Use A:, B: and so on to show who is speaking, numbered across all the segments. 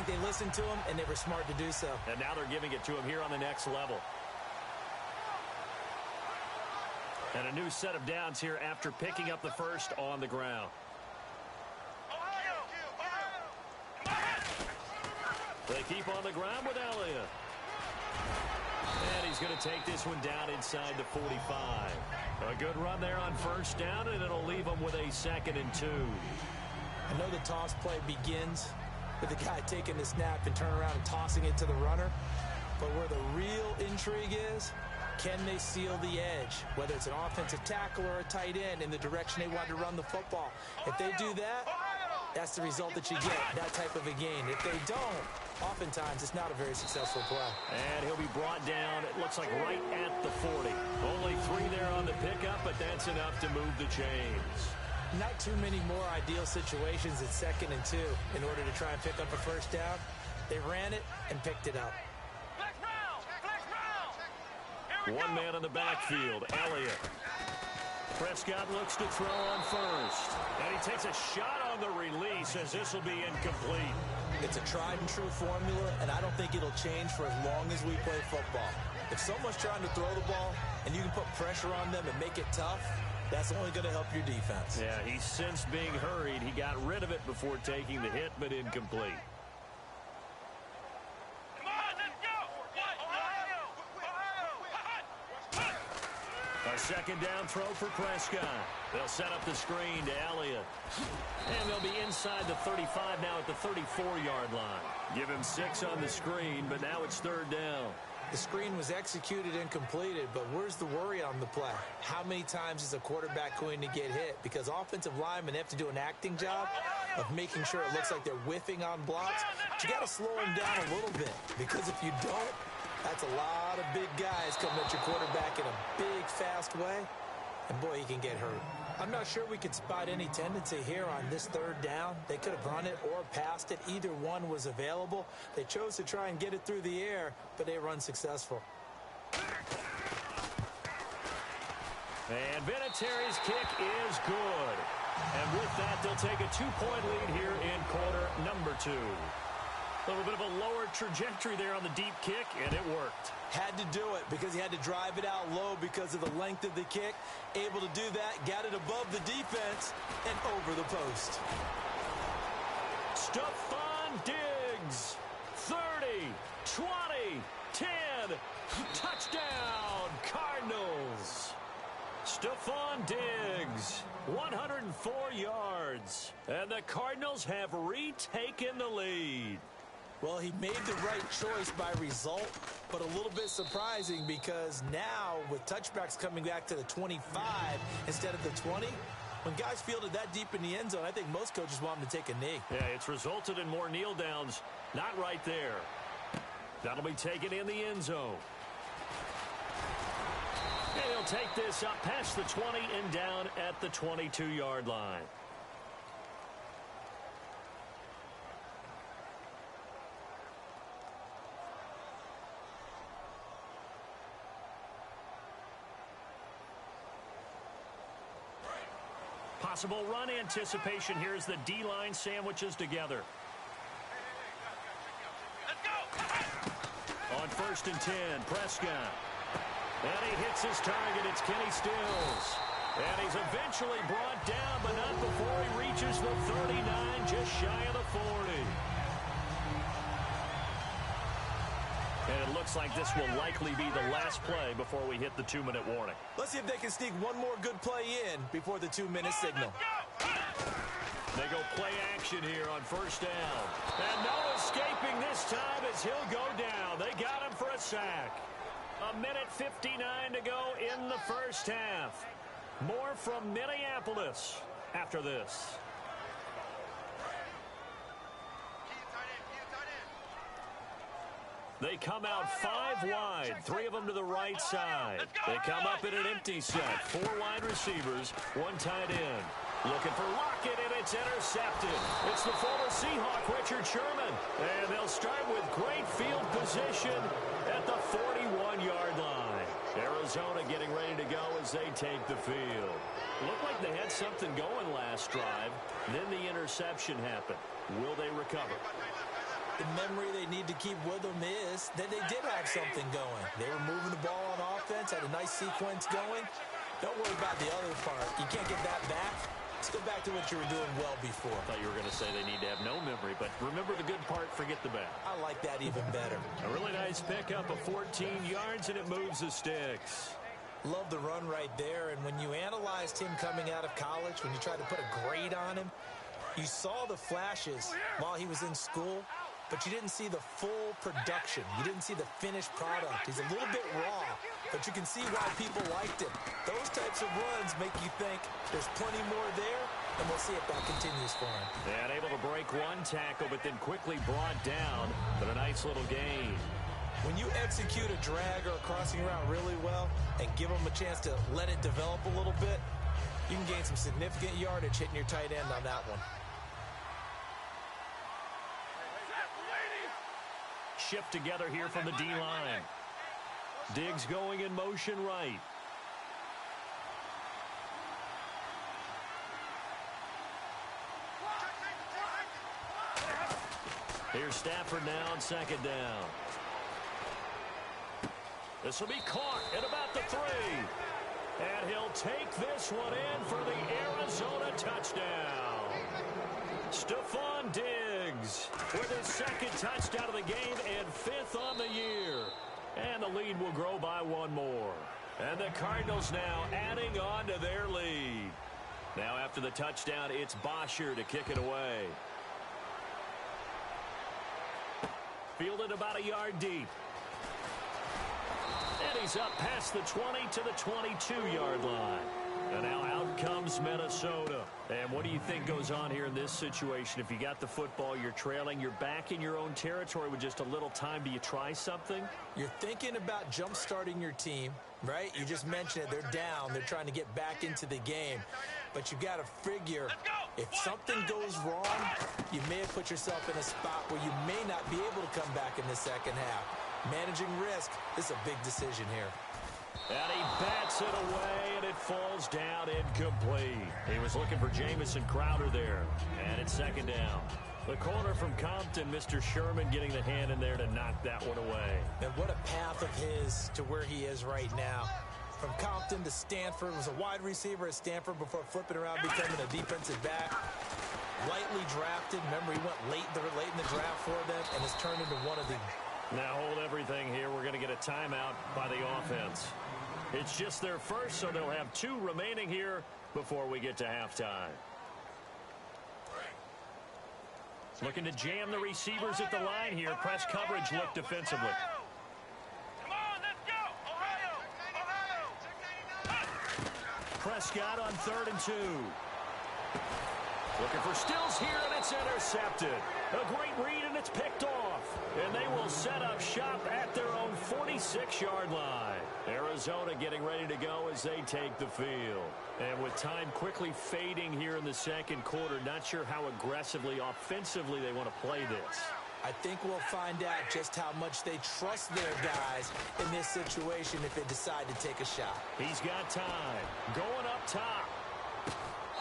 A: think they listened to him, and they were smart to do so.
B: And now they're giving it to him here on the next level. And a new set of downs here after picking up the first on the ground. They keep on the ground with Elliott. And he's going to take this one down inside the 45. A good run there on first down, and it'll leave him with a 2nd and 2.
A: I know the toss play begins with the guy taking the snap and turning around and tossing it to the runner. But where the real intrigue is, can they seal the edge, whether it's an offensive tackle or a tight end, in the direction they want to run the football? If they do that, that's the result that you get, that type of a gain. If they don't, oftentimes it's not a very successful play.
B: And he'll be brought down, it looks like right at the 40. Only 3 there on the pickup, but that's enough to move the chains.
A: Not too many more ideal situations at 2nd and 2 in order to try and pick up a first down. They ran it and picked it up.
B: One man in the backfield, Elliott. Prescott looks to throw on first. And he takes a shot on the release as this will be incomplete.
A: It's a tried and true formula, and I don't think it'll change for as long as we play football. If someone's trying to throw the ball and you can put pressure on them and make it tough, that's only going to help your defense.
B: Yeah, he's since being hurried. He got rid of it before taking the hit, but incomplete. A 2nd down throw for Prescott. They'll set up the screen to Elliott. And they'll be inside the 35 now at the 34-yard line. Give him 6 on the screen, but now it's 3rd down.
A: The screen was executed and completed, but where's the worry on the play? How many times is a quarterback going to get hit? Because offensive linemen have to do an acting job of making sure it looks like they're whiffing on blocks. But you got to slow them down a little bit, because if you don't, that's a lot of big guys coming at your quarterback in a big, fast way. And, boy, he can get hurt. I'm not sure we could spot any tendency here on this 3rd down. They could have run it or passed it. Either one was available. They chose to try and get it through the air, but they were unsuccessful.
B: And Vinatieri's kick is good. And with that, they'll take a 2-point lead here in quarter number 2. A little bit of a lower trajectory there on the deep kick, and it worked.
A: Had to do it because he had to drive it out low because of the length of the kick. Able to do that, got it above the defense and over the post.
B: Stephon Diggs, 30, 20, 10, touchdown, Cardinals. Stephon Diggs, 104 yards, and the Cardinals have retaken the lead.
A: Well, he made the right choice by result, but a little bit surprising because now with touchbacks coming back to the 25 instead of the 20, when guys fielded that deep in the end zone, I think most coaches want them to take a knee.
B: Yeah, it's resulted in more kneel downs. Not right there. That'll be taken in the end zone. And he'll take this up past the 20 and down at the 22-yard line. Possible run anticipation here as the D-line sandwiches together.
C: Let's go!
B: On 1st and 10, Prescott. And he hits his target. It's Kenny Stills. And he's eventually brought down, but not before he reaches the 39, just shy of the 40. And it looks like this will likely be the last play before we hit the 2-minute warning.
A: Let's see if they can sneak one more good play in before the 2-minute signal.
B: They go play action here on 1st down. And no escaping this time as he'll go down. They got him for a sack. 1:59 to go in the first half. More from Minneapolis after this. They come out 5 wide, 3 of them to the right side. They come up in an empty set, 4 wide receivers, 1 tight end. Looking for Lockett, and it's intercepted. It's the former Seahawk, Richard Sherman. And they'll start with great field position at the 41-yard line. Arizona getting ready to go as they take the field. Looked like they had something going last drive. Then the interception happened. Will they recover?
A: The memory they need to keep with them is that they did have something going. They were moving the ball on offense, had a nice sequence going. Don't worry about the other part. You can't get that back. Let's go back to what you were doing well before.
B: I thought you were going to say they need to have no memory, but remember the good part, forget the bad.
A: I like that even better.
B: A really nice pickup of 14 yards, and it moves the sticks.
A: Love the run right there, and when you analyzed him coming out of college, when you tried to put a grade on him, you saw the flashes while he was in school, but you didn't see the full production. You didn't see the finished product. He's a little bit raw, but you can see why people liked him. Those types of runs make you think there's plenty more there, and we'll see if that continues for him.
B: And able to break one tackle, but then quickly brought down, but a nice little gain.
A: When you execute a drag or a crossing route really well and give them a chance to let it develop a little bit, you can gain some significant yardage hitting your tight end on that one.
B: Shift together here from the D-line. Diggs going in motion right. Here's Stafford now on second down. This will be caught at about the 3. And he'll take this one in for the Arizona touchdown. Stephon Diggs with his second touchdown of the game and 5th on the year. And the lead will grow by 1 more. And the Cardinals now adding on to their lead. Now after the touchdown, it's Bosher to kick it away. Fielded about a yard deep. And he's up past the 20 to the 22-yard line. And now out comes Minnesota. And what do you think goes on here in this situation? If you got the football, you're trailing, you're back in your own territory with just a little time. Do you try something?
A: You're thinking about jump-starting your team, right? You just mentioned it. They're down. They're trying to get back into the game. But you got to figure if something goes wrong, you may have put yourself in a spot where you may not be able to come back in the second half. Managing risk is a big decision here.
B: And he bats it away, and it falls down incomplete. He was looking for Jamison Crowder there, and it's second down. The corner from Compton, Mr. Sherman getting the hand in there to knock that one away.
A: And what a path of his to where he is right now. From Compton to Stanford, was a wide receiver at Stanford before flipping around, becoming a defensive back. Lightly drafted. Remember, he went late in the draft for them, and has turned into one of the...
B: Now hold everything here. We're going to get a timeout by the offense. It's just their first, so they'll have 2 remaining here before we get to halftime. Looking to jam the receivers at the line here. Press coverage look defensively.
C: Come on, let's go! Ohio!
B: Prescott on 3rd and 2. Looking for Stills here, and it's intercepted. A great read, and it's picked off. And they will set up shop at their own 46-yard line. Arizona getting ready to go as they take the field. And with time quickly fading here in the second quarter, not sure how aggressively, offensively they want to play this.
A: I think we'll find out just how much they trust their guys in this situation if they decide to take a shot.
B: He's got time. Going up top.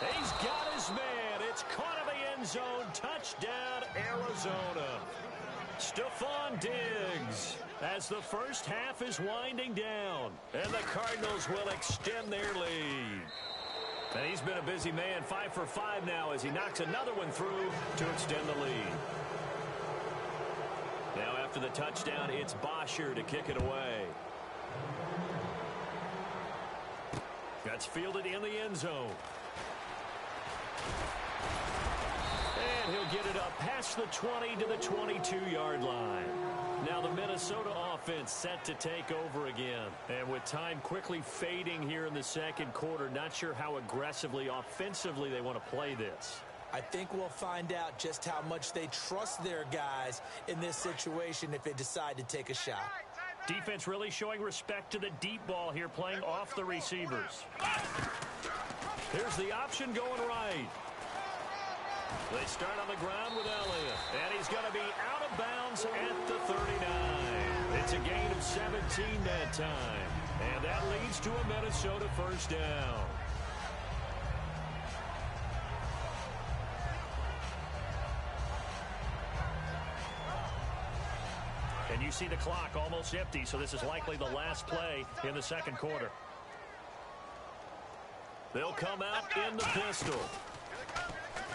B: He's got his man. It's caught in the end zone. Touchdown, Arizona. Stephon Diggs as the first half is winding down. And the Cardinals will extend their lead. And he's been a busy man. 5 for 5 now as he knocks another one through to extend the lead. Now after the touchdown, it's Bosher to kick it away. That's fielded in the end zone. And he'll get it up past the 20 to the 22-yard line. Now the Minnesota offense set to take over again. And with time quickly fading here in the second quarter, not sure how aggressively, offensively they want to play this.
A: I think we'll find out just how much they trust their guys in this situation if they decide to take a shot.
B: Defense really showing respect to the deep ball here, playing off the receivers. Here's the option going right. They start on the ground with Elliott, and he's going to be out of bounds at the 39. It's a gain of 17 that time, and that leads to a Minnesota first down. see the clock almost empty, so this is likely the last play in the second quarter. They'll come out in the pistol.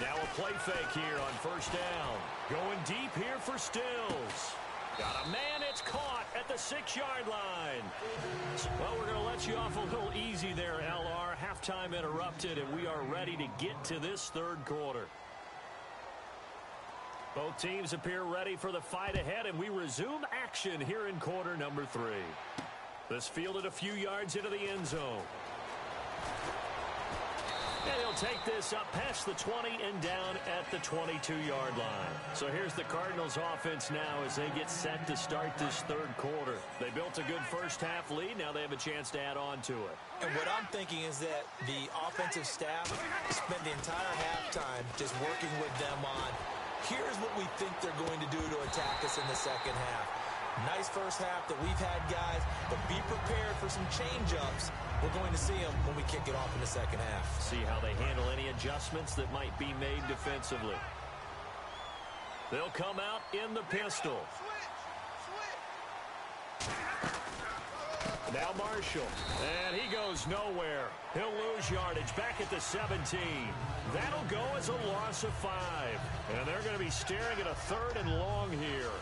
B: Now a play fake here on first down. Going deep here for Stills. Got a man, it's caught at the 6-yard line. Well, we're going to let you off a little easy there, LR. Halftime interrupted, and we are ready to get to this third quarter. Both teams appear ready for the fight ahead, and we resume action here in quarter number 3. This fielded a few yards into the end zone. And he'll take this up past the 20 and down at the 22-yard line. So here's the Cardinals offense now as they get set to start this third quarter. They built a good first-half lead. Now they have a chance to add on to it.
A: And what I'm thinking is that the offensive staff spent the entire halftime just working with them on, here's what we think they're going to do to attack us in the second half. Nice first half that we've had, guys, but be prepared for some change-ups. We're going to see them when we kick it off in the second half.
B: See how they handle any adjustments that might be made defensively. They'll come out in the pistol. Now Marshall. And he goes nowhere. He'll lose yardage back at the 17. That'll go as a loss of 5. And they're going to be staring at a 3rd and long here.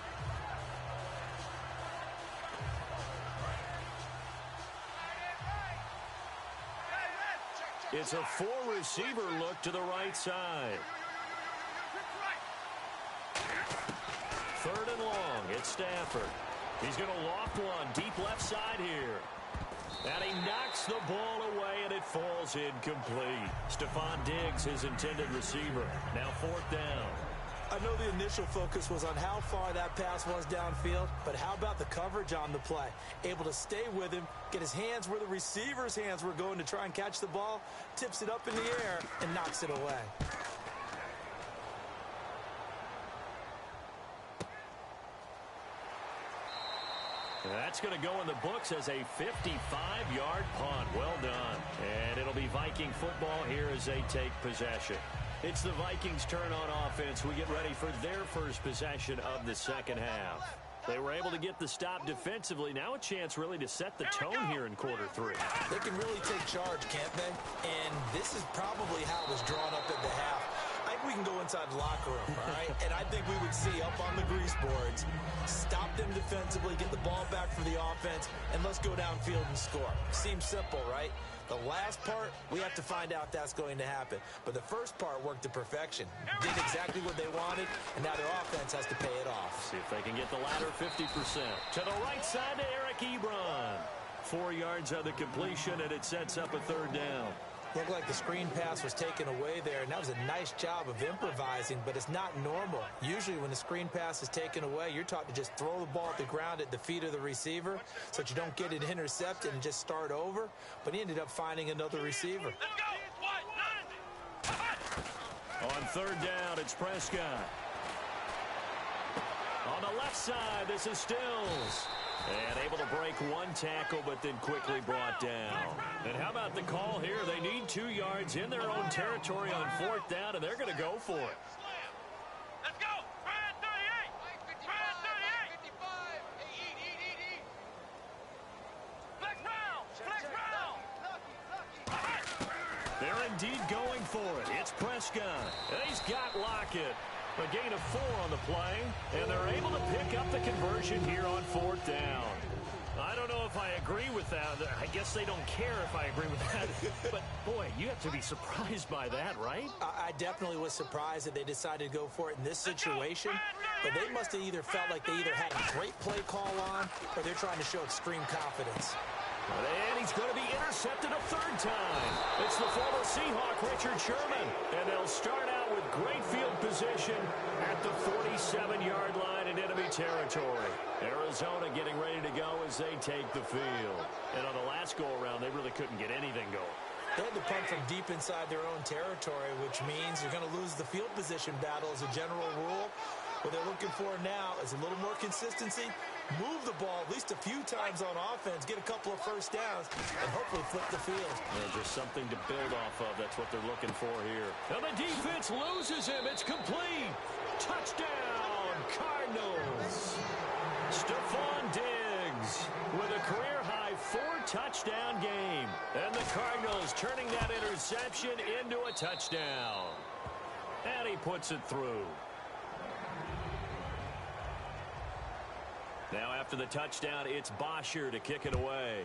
B: It's a 4-receiver look to the right side. 3rd and long. It's Stafford. He's going to loft one deep left side here. And he knocks the ball away, and it falls incomplete. Stephon Diggs, his intended receiver. Now 4th down.
A: I know the initial focus was on how far that pass was downfield, but how about the coverage on the play? Able to stay with him, get his hands where the receiver's hands were going to try and catch the ball, tips it up in the air, and knocks it away.
B: That's going to go in the books as a 55-yard punt. Well done. And it'll be Viking football here as they take possession. It's the Vikings' turn on offense. We get ready for their first possession of the second half. They were able to get the stop defensively. Now a chance really to set the tone here in quarter 3.
A: They can really take charge, can't they? And this is probably how it was drawn up at the half. I think we can go inside the locker room, all right? And I think we would see up on the grease boards, stop them defensively, get the ball back for the offense, and let's go downfield and score. Seems simple, right? The last part, we have to find out that's going to happen. But the first part worked to perfection. Did exactly what they wanted, and now their offense has to pay it off.
B: See if they can get the latter 50%. To the right side to Eric Ebron. 4 yards on the completion, and it sets up a 3rd down.
A: Looked like the screen pass was taken away there, and that was a nice job of improvising, but it's not normal. Usually when the screen pass is taken away, you're taught to just throw the ball at the ground at the feet of the receiver so that you don't get it intercepted and just start over, but he ended up finding another receiver.
B: On 3rd down, it's Prescott. On the left side, this is Stills. And able to break one tackle, but then quickly brought down. And how about the call here? They need 2 yards in their own territory on 4th down, and they're going to go for it.
C: Let's go! Brad 38! Brad 38! 55! Flex round! Flex round!
B: They're indeed going for it. It's Prescott. And he's got Lockett. A gain of 4 on the play, and they're able to pick up the conversion here on 4th down. I don't know if I agree with that. I guess they don't care if I agree with that. But, boy, you have to be surprised by that, right?
A: I definitely was surprised that they decided to go for it in this situation. But they must have either felt like they either had a great play call on or they're trying to show extreme confidence.
B: And he's going to be intercepted a 3rd time. It's the former Seahawk, Richard Sherman. And they'll start out with great field position at the 47-yard line in enemy territory. Arizona getting ready to go as they take the field. And on the last go-around, they really couldn't get anything going.
A: They had to punt from deep inside their own territory, which means you're going to lose the field position battle as a general rule. What they're looking for now is a little more consistency, move the ball at least a few times on offense, get a couple of first downs, and hopefully flip the field.
B: Just something to build off of. That's what they're looking for here. And the defense loses him. It's complete. Touchdown, Cardinals. Stephon Diggs with a career-high 4-touchdown game. And the Cardinals turning that interception into a touchdown. And he puts it through. Now after the touchdown, it's Bosher to kick it away.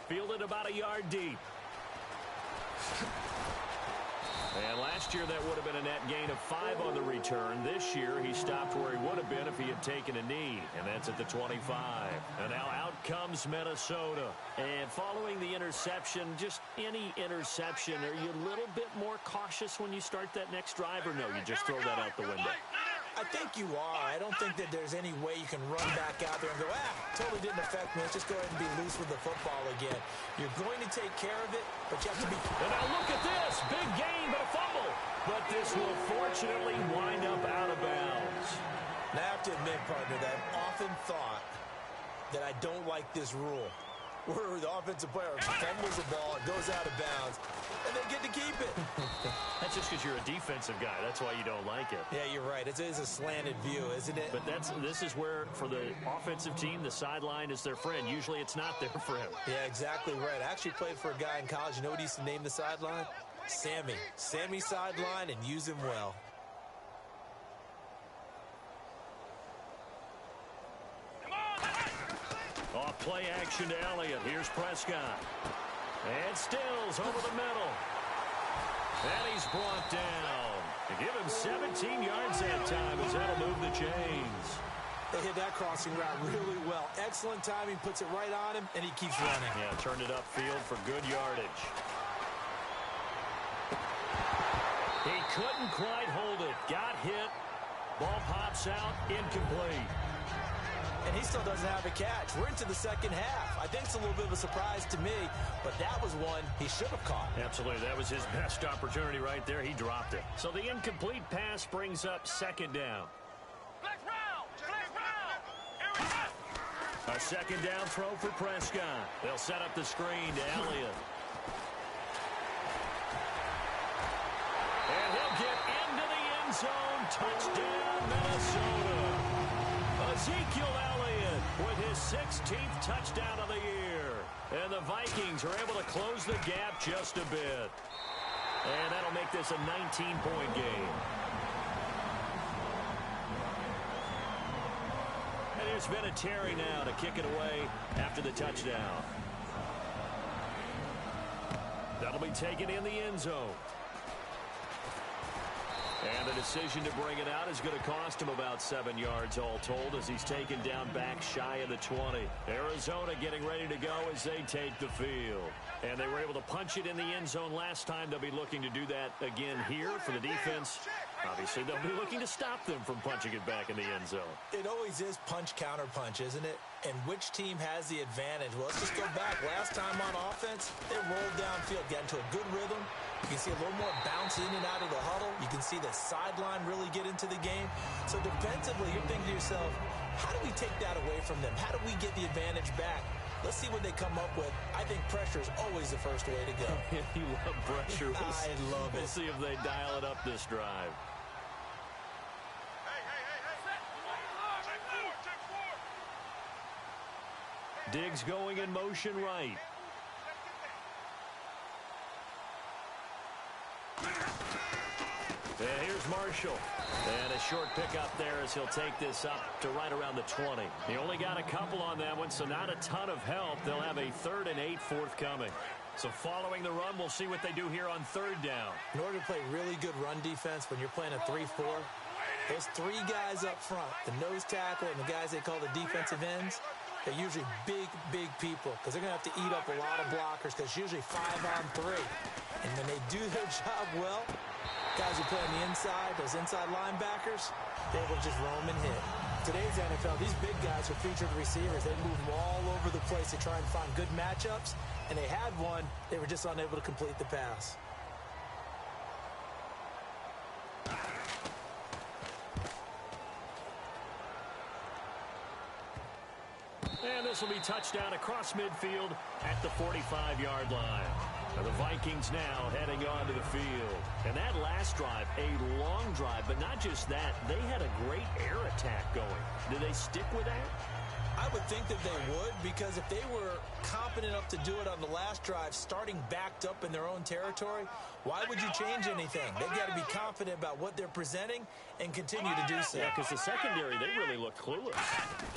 B: Fielded about a yard deep. And last year that would have been a net gain of 5 on the return. This year he stopped where he would have been if he had taken a knee. And that's at the 25. And now out comes Minnesota. And following the interception, just any interception, are you a little bit more cautious when you start that next drive, or no, you just throw that out the window?
A: I think you are. I don't think that there's any way you can run back out there and go, totally didn't affect me. Let's just go ahead and be loose with the football again. You're going to take care of it, but you have to be...
B: And now look at this. Big gain, but a fumble. But this will fortunately wind up out of bounds.
A: Now, I have to admit, partner, that I've often thought that I don't like this rule, where the offensive player fumbles the ball, it goes out of bounds, and they get to keep it.
B: That's just because you're a defensive guy. That's why you don't like it.
A: Yeah, you're right. It is a slanted view, isn't it?
B: But this is where, for the offensive team, the sideline is their friend. Usually it's not there for him.
A: Yeah, exactly right. I actually played for a guy in college. You know what he used to name the sideline? Sammy. Sammy sideline, and use him well.
B: Off play action to Elliott. Here's Prescott. And Stills over the middle. And he's brought down. To give him 17 yards that time as that'll move the chains.
A: They hit that crossing route really well. Excellent timing, puts it right on him, and he keeps running.
B: Yeah, turned it upfield for good yardage. He couldn't quite hold it. Got hit. Ball pops out. Incomplete.
A: And he still doesn't have a catch. We're into the second half. I think it's a little bit of a surprise to me, but that was one he should have caught.
B: Absolutely. That was his best opportunity right there. He dropped it. So the incomplete pass brings up second down.
C: Flex round! Flex round! Here we go!
B: A second down throw for Prescott. They'll set up the screen to Elliott. And he'll get into the end zone. Touchdown, Minnesota. Ezekiel Elliott with his 16th touchdown of the year. And the Vikings are able to close the gap just a bit. And that'll make this a 19-point game. And there's Vinatieri now to kick it away after the touchdown. That'll be taken in the end zone. And the decision to bring it out is going to cost him about 7 yards all told as he's taken down back shy of the 20. Arizona getting ready to go as they take the field. And they were able to punch it in the end zone last time. They'll be looking to do that again here for the defense. Obviously, they'll be looking to stop them from punching it back in the end zone.
A: It always is punch, counter punch, isn't it? And which team has the advantage? Well, let's just go back. Last time on offense, they rolled downfield, got into a good rhythm. You can see a little more bounce in and out of the huddle. You can see the sideline really get into the game. So defensively, you're thinking to yourself, how do we take that away from them? How do we get the advantage back? Let's see what they come up with. I think pressure is always the first way to go.
B: You love pressure.
A: I love it.
B: We'll see if they dial it up this drive. Diggs going in motion right. And here's Marshall. And a short pickup there as he'll take this up to right around the 20. He only got a couple on that one, so not a ton of help. They'll have a 3rd and 8 forthcoming. So following the run, we'll see what they do here on 3rd down.
A: In order to play really good run defense when you're playing a 3-4, those 3 guys up front, the nose tackle and the guys they call the defensive ends, they're usually big, big people because they're going to have to eat up a lot of blockers because it's usually 5-on-3. And when they do their job well, guys who play on the inside, those inside linebackers, they will just roam and hit. Today's NFL, these big guys are featured receivers. They move them all over the place to try and find good matchups, and they had one. They were just unable to complete the pass.
B: And this will be touchdown across midfield at the 45-yard line. The Vikings now heading onto the field. And that last drive, a long drive, but not just that. They had a great air attack going. Do they stick with that?
A: I would think that they would, because if they were competent enough to do it on the last drive, starting backed up in their own territory, why would you change anything? They've got to be confident about what they're presenting and continue to do so.
B: Yeah, because the secondary, they really looked clueless.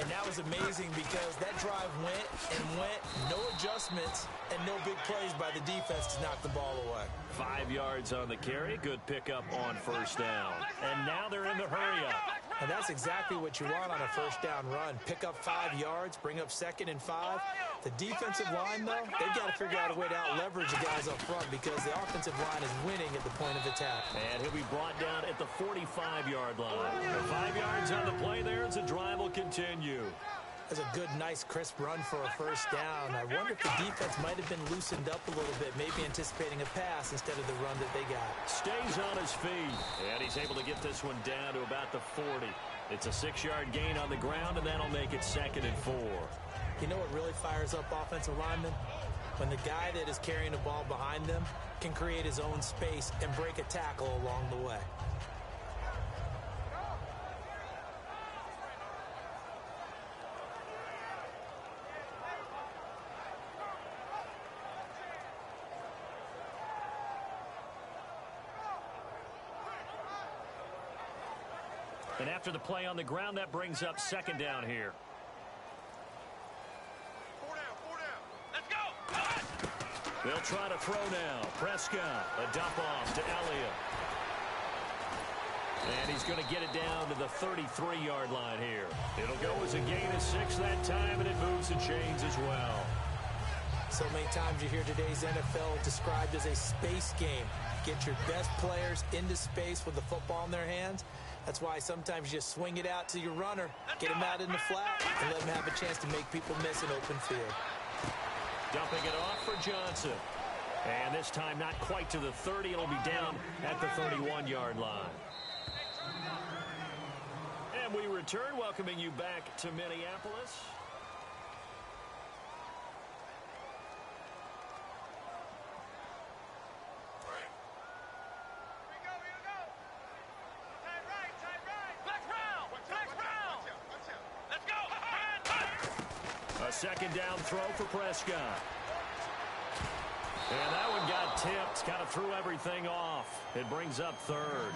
A: And that was amazing because that drive went and went, no adjustments, and no big plays by the defense to knock the ball away.
B: 5 yards on the carry. Good pickup on first down. And now they're in the hurry-up.
A: And that's exactly what you want on a first down run. Pick up 5 yards, bring up 2nd and 5. The defensive line, though, they've got to figure out a way to out-leverage the guys up front because the offensive line is winning at the point of attack.
B: And he'll be brought down at the 45-yard line. 5 yards on the play there as the drive will continue.
A: That's a good, nice, crisp run for a first down. I wonder if the defense might have been loosened up a little bit, maybe anticipating a pass instead of the run that they got.
B: Stays on his feet, and he's able to get this one down to about the 40. It's a 6-yard gain on the ground, and that'll make it 2nd and 4.
A: You know what really fires up offensive linemen? When the guy that is carrying the ball behind them can create his own space and break a tackle along the way.
B: And after the play on the ground, that brings up 2nd down here.
C: 4 down. Let's go.
B: They'll try to throw now. Prescott, a dump off to Elliott. And he's going to get it down to the 33-yard line here. It'll go as a gain of 6 that time, and it moves the chains as well.
A: So many times you hear today's NFL described as a space game. Get your best players into space with the football in their hands. That's why sometimes you just swing it out to your runner, get him out in the flat, and let him have a chance to make people miss an open field.
B: Dumping it off for Johnson. And this time not quite to the 30. It'll be down at the 31-yard line. And we return, welcoming you back to Minneapolis. A 2nd down throw for Prescott. And that one got tipped. Kind of threw everything off. It brings up 3rd.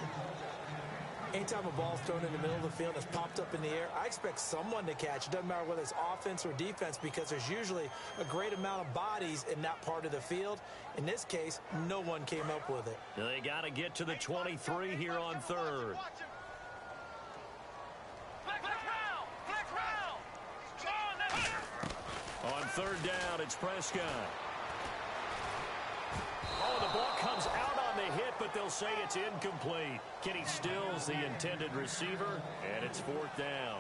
A: Anytime a ball's thrown in the middle of the field that's popped up in the air, I expect someone to catch. It doesn't matter whether it's offense or defense because there's usually a great amount of bodies in that part of the field. In this case, no one came up with it.
B: They got to get to the 23 here on 3rd. On 3rd down, it's Prescott. Oh, the ball comes out on the hit, but they'll say it's incomplete. Kenny Stills, the intended receiver, and it's 4th down.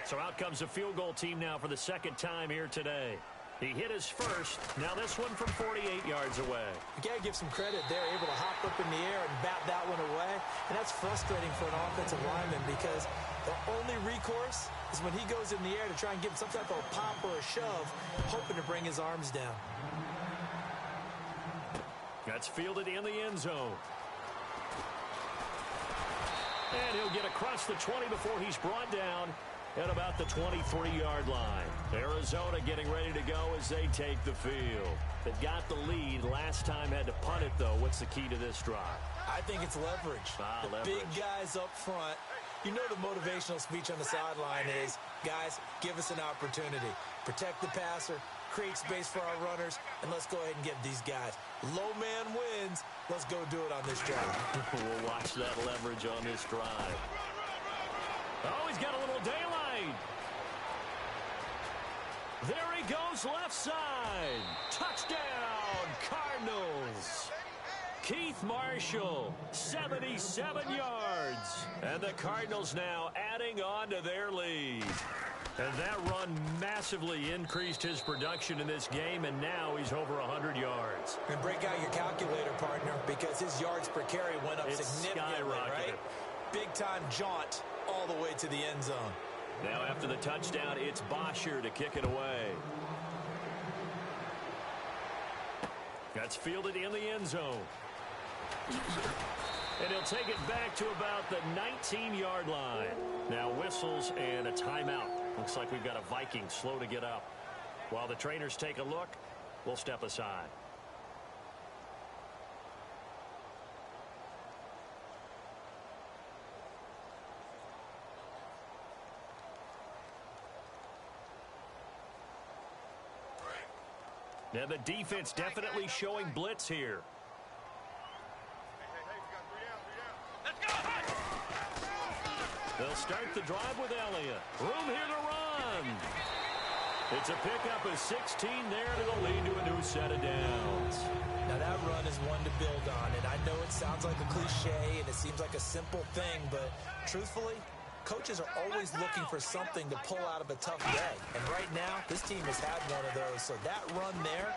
B: So out comes the field goal team now for the 2nd time here today. He hit his first. Now this one from 48 yards away.
A: You got to give some credit. They're able to hop up in the air and bat that one away. And that's frustrating for an offensive lineman because the only recourse is when he goes in the air to try and give him some type of a pop or a shove, hoping to bring his arms down.
B: That's fielded in the end zone. And he'll get across the 20 before he's brought down at about the 23-yard line. Arizona getting ready to go as they take the field. They've got the lead. Last time had to punt it, though. What's the key to this drive?
A: I think it's leverage.
B: Leverage.
A: Big guys up front. You know the motivational speech on the sideline is, guys, give us an opportunity. Protect the passer, create space for our runners, and let's go ahead and get these guys. Low man wins. Let's go do it on this drive.
B: We'll watch that leverage on this drive. Oh, he's got a little daylight. There he goes left side. Touchdown, Cardinals. Keith Marshall, 77 yards. And the Cardinals now adding on to their lead. And that run massively increased his production in this game, and now he's over 100 yards.
A: And break out your calculator, partner, because his yards per carry went up significantly, right? Big-time jaunt all the way to the end zone.
B: Now after the touchdown, it's Bosher to kick it away. That's fielded in the end zone. And he'll take it back to about the 19-yard line. Now whistles and a timeout. Looks like we've got a Viking slow to get up. While the trainers take a look, we'll step aside. Now the defense definitely showing blitz here. They'll start the drive with Elliott. Room here to run. It's a pickup of 16 there, and it'll lead to a new set of downs.
A: Now that run is one to build on, and I know it sounds like a cliche and it seems like a simple thing, but truthfully, coaches are always looking for something to pull out of a tough day. And right now, this team has had one of those. So that run there,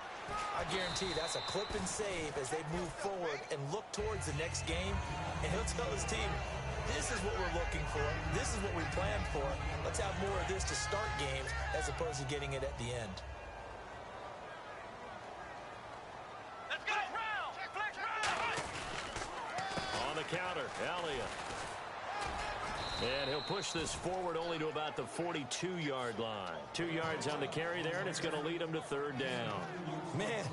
A: I guarantee that's a clip and save as they move forward and look towards the next game. And he'll tell his team, this is what we're looking for. This is what we planned for. Let's have more of this to start games as opposed to getting it at the end.
C: Let's go! Flex round!
B: On the counter, Elliott. And he'll push this forward only to about the 42-yard line. 2 yards on the carry there, and it's going to lead him to third down.
A: Man,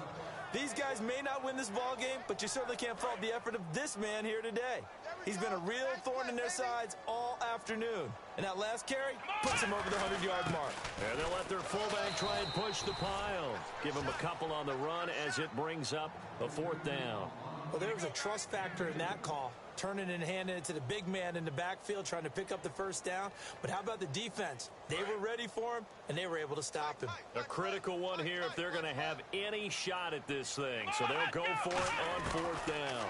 A: these guys may not win this ball game, but you certainly can't fault the effort of this man here today. He's been a real thorn in their sides all afternoon. And that last carry puts him over the 100-yard mark.
B: And they'll let their fullback try and push the pile. Give him a couple on the run as it brings up a fourth down.
A: Well, there was a trust factor in that call. Turning and handing it to the big man in the backfield, trying to pick up the first down. But how about the defense? They were ready for him, and they were able to stop him.
B: A critical one here if they're going to have any shot at this thing. So they'll go for it on fourth down.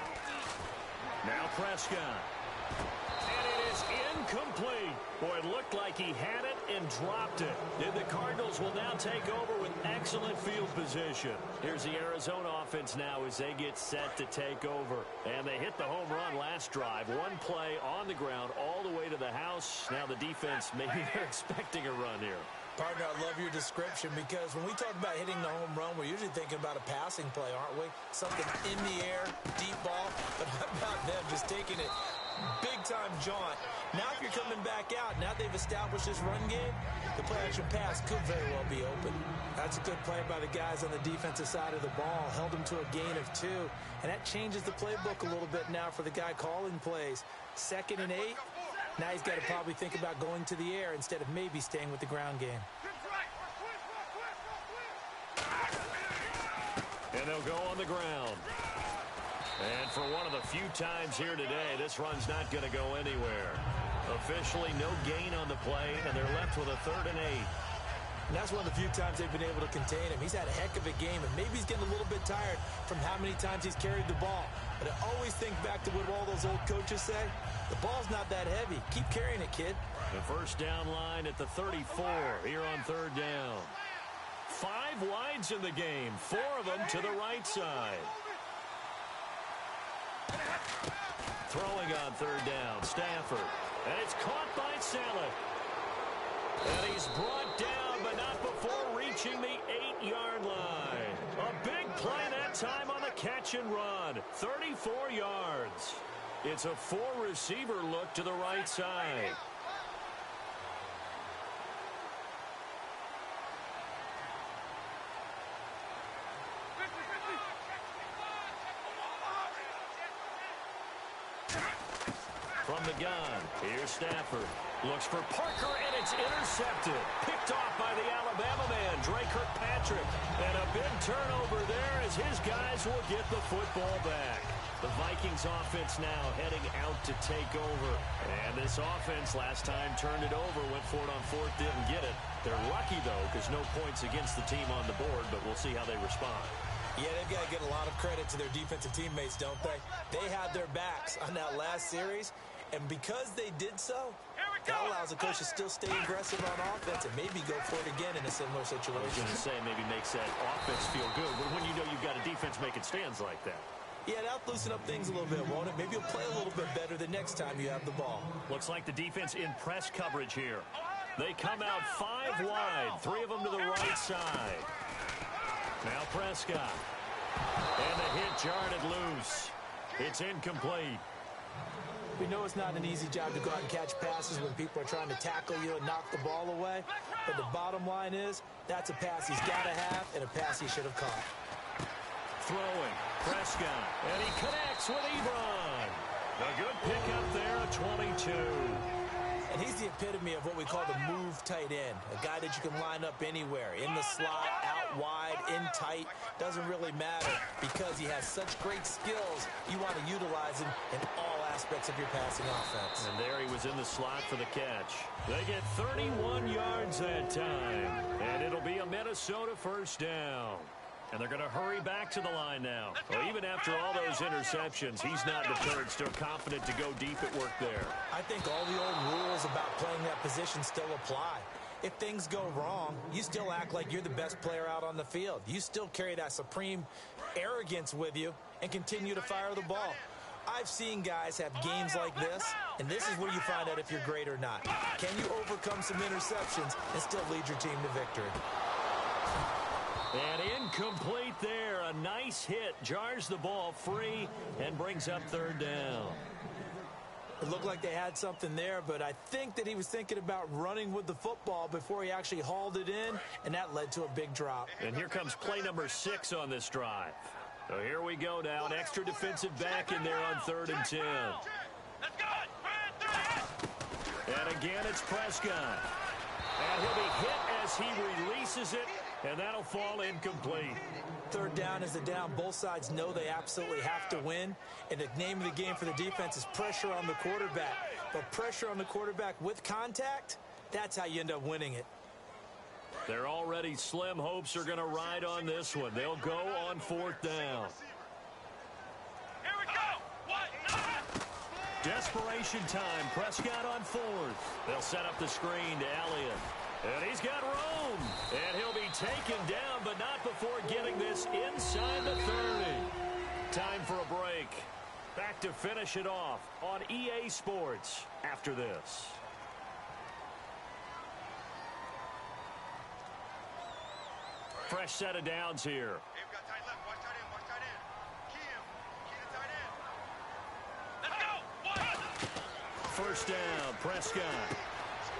B: Now Prescott. And it is incomplete. Boy, it looked like he had it and dropped it. And the Cardinals will now take over with excellent field position. Here's the Arizona offense now as they get set to take over. And they hit the home run last drive. One play on the ground all the way to the house. Now the defense, maybe they're expecting a run here.
A: Partner, I love your description because when we talk about hitting the home run, we're usually thinking about a passing play, aren't we? Something in the air, deep ball. But how about them just taking it big-time jaunt? Now if you're coming back out, now they've established this run game, the play-action pass could very well be open. That's a good play by the guys on the defensive side of the ball. Held them to a gain of 2. And that changes the playbook a little bit now for the guy calling plays. 2nd and 8. Now he's got to probably think about going to the air instead of maybe staying with the ground game.
B: And they'll go on the ground. And for one of the few times here today, this run's not going to go anywhere. Officially no gain on the play, and they're left with a 3rd and 8.
A: And that's one of the few times they've been able to contain him. He's had a heck of a game, and maybe he's getting a little bit tired from how many times he's carried the ball. But I always think back to what all those old coaches say. The ball's not that heavy. Keep carrying it, kid.
B: The first down line at the 34 here on 3rd down. 5 wides in the game, 4 of them to the right side. Throwing on 3rd down, Stafford. And it's caught by Saleh. And he's brought down, but not before reaching the 8-yard line. A big play that time on the catch and run. 34 yards. It's a 4-receiver look to the right side. From the gun, here's Stafford. Looks for Parker, and it's intercepted. Picked off by the Alabama man, Dre Kirkpatrick. And a big turnover there as his guys will get the football back. The Vikings offense now heading out to take over. And this offense last time turned it over, went for it on 4th, didn't get it. They're lucky, though, because no points against the team on the board, but we'll see how they respond.
A: Yeah, they've got to get a lot of credit to their defensive teammates, don't they? They had their backs on that last series, and because they did so, that allows the coach to still stay aggressive on offense and maybe go for it again in a similar situation.
B: I was going to say maybe makes that offense feel good, but when you know you've got a defense making stands like that.
A: Yeah, that'll loosen up things a little bit, won't it? Maybe you'll play a little bit better the next time you have the ball.
B: Looks like the defense in press coverage here. They come out 5 wide, 3 of them to the right side. Now Prescott. And the hit jarred it loose. It's incomplete.
A: We know it's not an easy job to go out and catch passes when people are trying to tackle you and knock the ball away. But the bottom line is, that's a pass he's got to have and a pass he should have caught.
B: Throwing, Prescott, and he connects with Ebron. A good pickup there, a 22.
A: And he's the epitome of what we call the move tight end, a guy that you can line up anywhere, in the slot, out wide, in tight, doesn't really matter because he has such great skills. You want to utilize him in all aspects of your passing offense.
B: And there he was in the slot for the catch. They get 31 yards that time, and it'll be a Minnesota first down. And they're going to hurry back to the line now. Well, even after all those interceptions, he's not deterred, still confident to go deep at work there.
A: I think all the old rules about playing that position still apply. If things go wrong, you still act like you're the best player out on the field. You still carry that supreme arrogance with you and continue to fire the ball. I've seen guys have games like this, and this is where you find out if you're great or not. Can you overcome some interceptions and still lead your team to victory?
B: And incomplete there. A nice hit. Jars the ball free and brings up third down.
A: It looked like they had something there, but I think that he was thinking about running with the football before he actually hauled it in, and that led to a big drop.
B: And here comes play number 6 on this drive. So here we go now. An extra defensive back in there on 3rd and 10. And again, it's Prescott. And he'll be hit as he releases it, and that'll fall incomplete.
A: Third down is the down. Both sides know they absolutely have to win. And the name of the game for the defense is pressure on the quarterback. But pressure on the quarterback with contact, that's how you end up winning it.
B: Their already slim hopes are going to ride on this one. They'll go on 4th down.
C: Here we go.
B: Desperation time. Prescott on 4th. They'll set up the screen to Elliott. And he's got room. And he'll be taken down, but not before getting this inside the 30. Time for a break. Back to finish it off on EA Sports after this. Fresh set of downs here.
C: Hey, we got tight left. Watch tight end. Watch tight end. Key him. Key to tight end. Let's go.
B: First down, Prescott.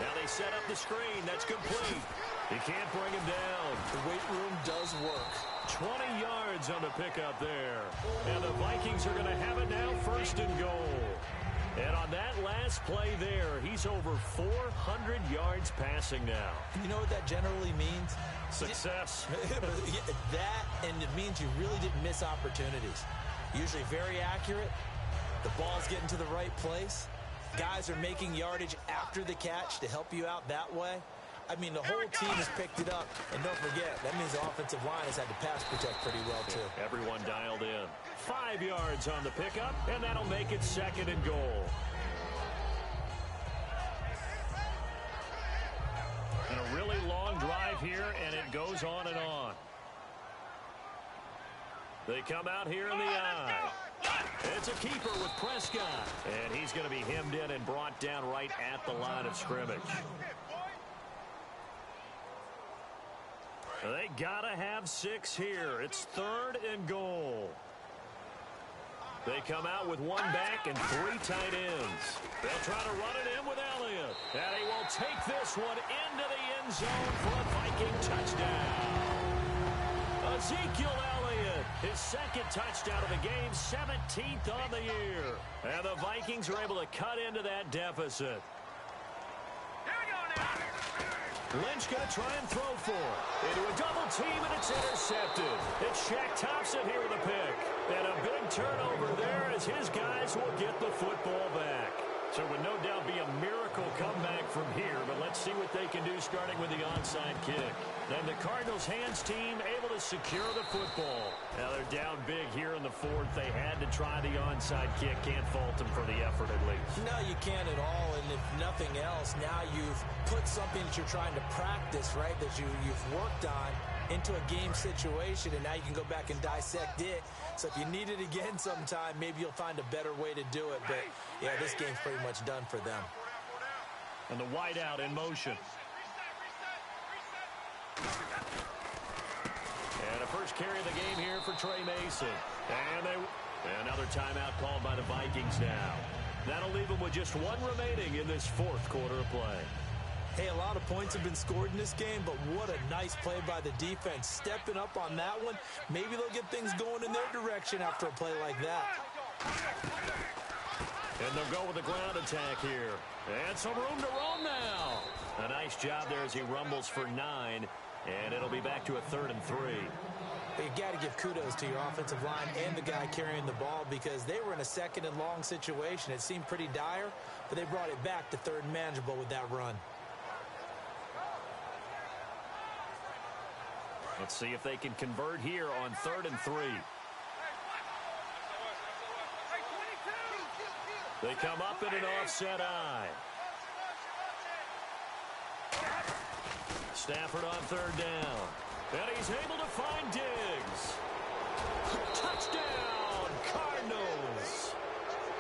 B: Now they set up the screen. That's complete. He can't bring him down.
A: The weight room does work.
B: 20 yards on the pickup there. And the Vikings are going to have it now, 1st and goal. And on that last play there, he's over 400 yards passing now.
A: You know what that generally means?
B: Success.
A: That, and it means you really didn't miss opportunities. Usually very accurate. The ball's getting to the right place. Guys are making yardage after the catch to help you out that way. I mean, the whole team has picked it up. And don't forget, that means the offensive line has had to pass protect pretty well, too.
B: Everyone dialed in. 5 yards on the pickup, and that'll make it 2nd and goal. And a really long drive here, and it goes on and on. They come out here in the eye. It's a keeper with Prescott. And he's going to be hemmed in and brought down right at the line of scrimmage. They got to have 6 here. It's 3rd and goal. They come out with 1 back and 3 tight ends. They'll try to run it in with Elliott. And he will take this one into the end zone for a Viking touchdown. Ezekiel Elliott, his 2nd touchdown of the game, 17th on the year. And the Vikings are able to cut into that deficit.
C: Here we go now.
B: Lynch going to try and throw for it. Into a double team, and it's intercepted. It's Shaq Thompson here with a pick. And a big turnover there as his guys will get the football back. So it would no doubt be a miracle comeback from here, but let's see what they can do starting with the onside kick. Then the Cardinals' hands team able to secure the football. Now they're down big here in the 4th. They had to try the onside kick. Can't fault them for the effort at least.
A: No, you can't at all. And if nothing else, now you've put something that you're trying to practice, right, that you've worked on into a game situation, and now you can go back and dissect it. So if you need it again sometime, maybe you'll find a better way to do it. But, yeah, this game's pretty much done for them.
B: And the wideout in motion. And a first carry of the game here for Trey Mason. And another timeout called by the Vikings now. That'll leave them with just one remaining in this fourth quarter of play.
A: Hey, a lot of points have been scored in this game, but what a nice play by the defense. Stepping up on that one, maybe they'll get things going in their direction after a play like that.
B: And they'll go with the ground attack here. And some room to roam now. A nice job there as he rumbles for 9, and it'll be back to a 3rd and 3.
A: You got to give kudos to your offensive line and the guy carrying the ball because they were in a 2nd and long situation. It seemed pretty dire, but they brought it back to 3rd and manageable with that run.
B: Let's see if they can convert here on 3rd and 3. They come up in an offset eye. Stafford on 3rd down. And he's able to find Diggs. Touchdown, Cardinals.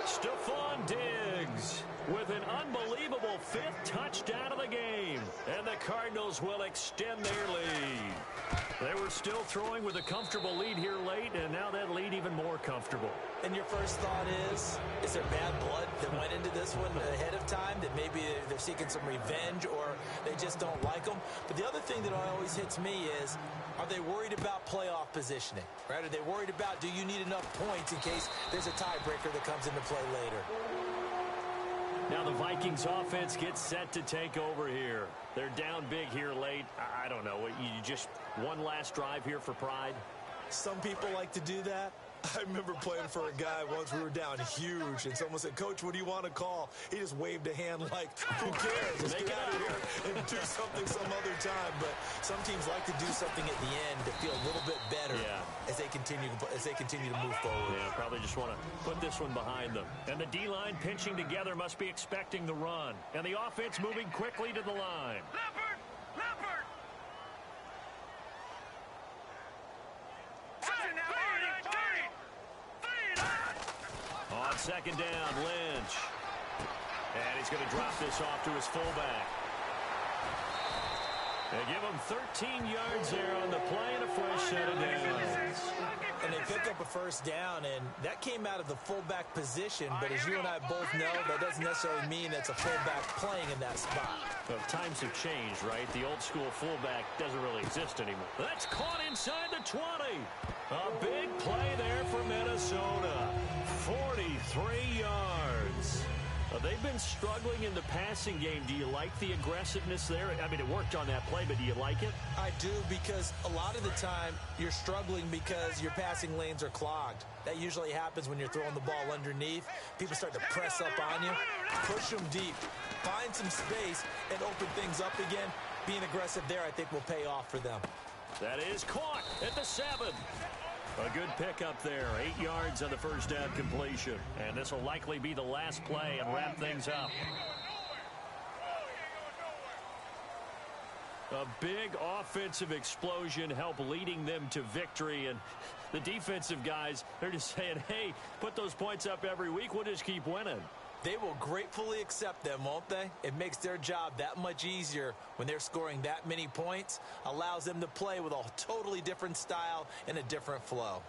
B: Stephon Diggs with an unbelievable 5th touchdown of the game. And the Cardinals will extend their lead. They were still throwing with a comfortable lead here late, and now that lead even more comfortable.
A: And your first thought is there bad blood that went into this one ahead of time, that maybe they're seeking some revenge or they just don't like them? But the other thing that always hits me is, are they worried about playoff positioning? Right? Are they worried about, do you need enough points in case there's a tiebreaker that comes into play later?
B: Now the Vikings offense gets set to take over here. They're down big here late. I don't know. You just one last drive here for pride?
A: Some people like to do that. I remember playing for a guy once. We were down huge, and someone said, "Coach, what do you want to call?" He just waved a hand like, who cares? Let's get out of here and do something some other time. But some teams like to do something at the end to feel a little bit better as they continue to move forward.
B: Yeah, probably just want to put this one behind them. And the D-line pinching together must be expecting the run. And the offense moving quickly to the line.
C: Leopard! Leopard!
B: On 2nd down, Lynch. And he's going to drop this off to his fullback. They give him 13 yards there on the play and a fresh set of downs.
A: And they pick up a first down, and that came out of the fullback position. But as you and I both know, that doesn't necessarily mean it's a fullback playing in that spot.
B: Well, times have changed, right? The old school fullback doesn't really exist anymore. That's caught inside the 20. A big play there for Minnesota. 43 yards. They've been struggling in the passing game. Do you like the aggressiveness there? I mean, it worked on that play, but do you like it?
A: I do, because a lot of the time you're struggling because your passing lanes are clogged. That usually happens when you're throwing the ball underneath. People start to press up on you. Push them deep. Find some space and open things up again. Being aggressive there, I think, will pay off for them.
B: That is caught at the 7. A good pickup there. 8 yards on the first down completion. And this will likely be the last play and wrap things up. A big offensive explosion helped leading them to victory. And the defensive guys, they're just saying, hey, put those points up every week. We'll just keep winning.
A: They will gratefully accept them, won't they? It makes their job that much easier when they're scoring that many points. Allows them to play with a totally different style and a different flow.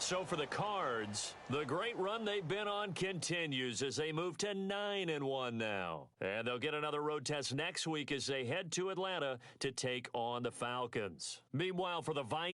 B: So for the Cards, the great run they've been on continues as they move to 9-1 now. And they'll get another road test next week as they head to Atlanta to take on the Falcons. Meanwhile, for the Vikings,